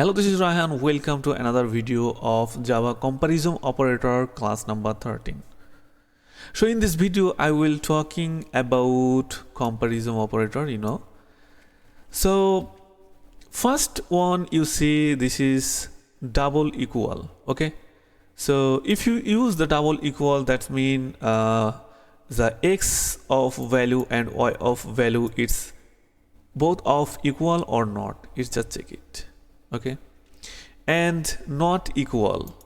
Hello, this is Ryan. Welcome to another video of Java comparison operator class number 13. So in this video, I will talking about comparison operator. So first one you see this is double equal. Okay. So if you use the double equal, that mean the x of value and y of value, it's both of equal or not. It's just check it. Okay, and not equal,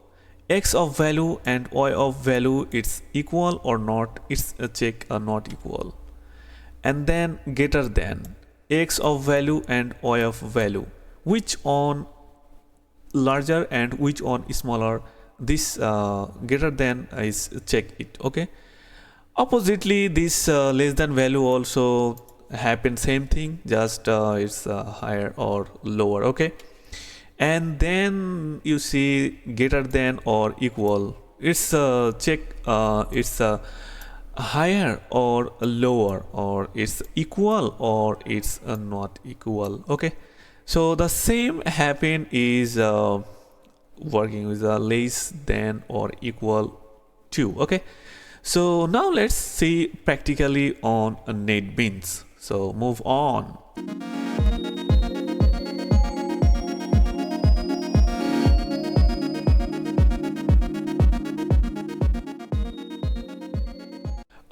x of value and y of value, it's equal or not, it's a check a not equal. And then greater than, x of value and y of value, which on larger and which on smaller, this greater than is check it. Okay, oppositely this less than value also happen same thing, just it's higher or lower. Okay, and then you see greater than or equal, it's check it's higher or lower, or it's equal or it's not equal. Okay, so the same happen is working with less than or equal to. Okay, so now let's see practically on NetBeans. So move on.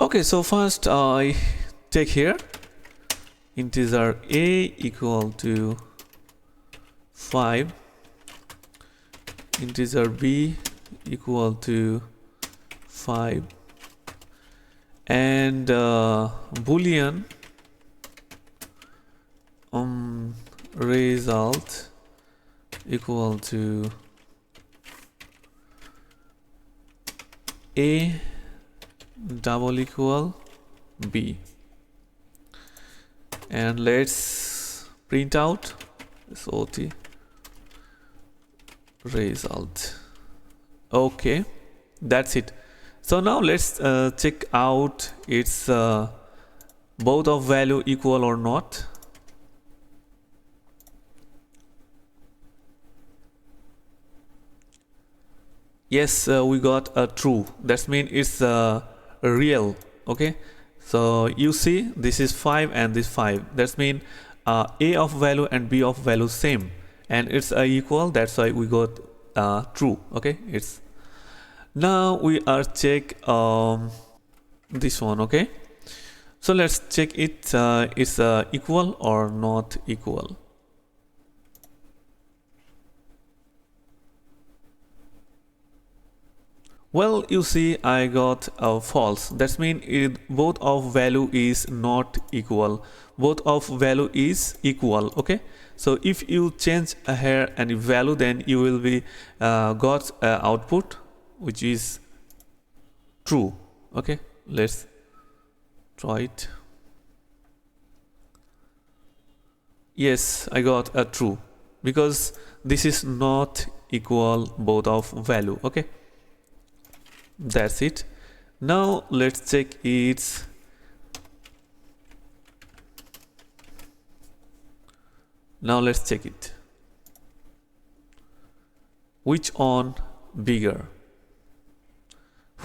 Okay, so first I take here integer a equal to 5, integer b equal to 5, and boolean result equal to a double equal b, and let's print out sort result. Okay, that's it. So now let's check out it's both of value equal or not. Yes, we got a true. That means it's real. Okay, so you see this is 5 and this 5. That means a of value and b of value same, and it's equal. That's why we got true. Okay, it's now we are check this one. Okay, so let's check it is equal or not equal. Well, you see I got false. That means both of value is not equal. Both of value is equal. Okay, so if you change here any value, then you will be got output which is true. Okay, let's try it. Yes, I got a true because this is not equal both of value. Okay, that's it. Now let's check its let's check it, which on bigger.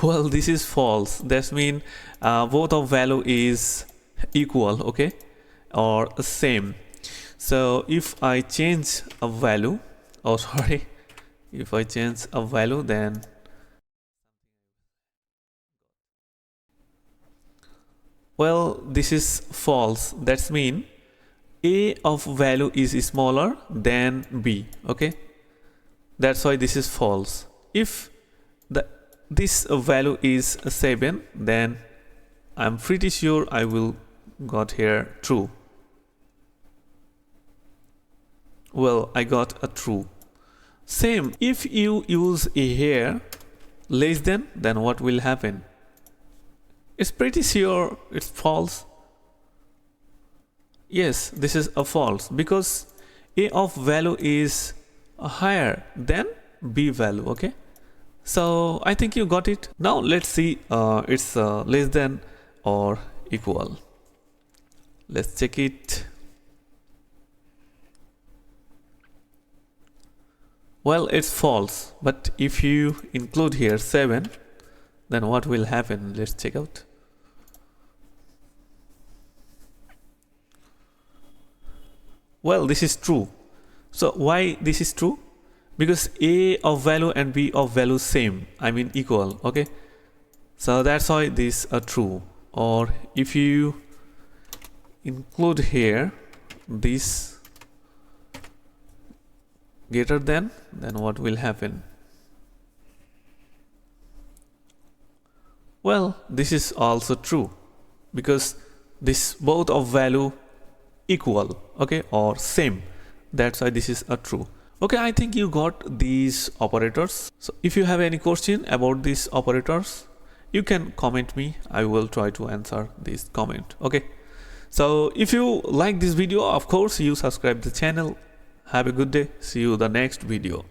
Well, this is false. That means both of value is equal. Okay, or same. So if I change a value, oh sorry, if I change a value, then well, this is false. That means a of value is smaller than b. Okay, that's why this is false. If this value is 7, then I'm pretty sure I will got here true. Well, I got a true. Same, if you use a here less than, then what will happen? It's pretty sure it's false. Yes, this is a false because a of value is higher than b value. Okay, so I think you got it. Now let's see it's less than or equal. Let's check it. Well, it's false, but if you include here 7, then what will happen? Let's check out. Well, this is true. So why this is true? Because A of value and B of value same, I mean equal, okay? So that's why these are true. Or if you include here this greater than, then what will happen? Well, this is also true because this both of value equal, okay, or same. That's why this is a true. Okay, I think you got these operators. So if you have any question about these operators, you can comment me. I will try to answer this comment. Okay, so if you like this video, of course you subscribe the channel. Have a good day. See you the next video.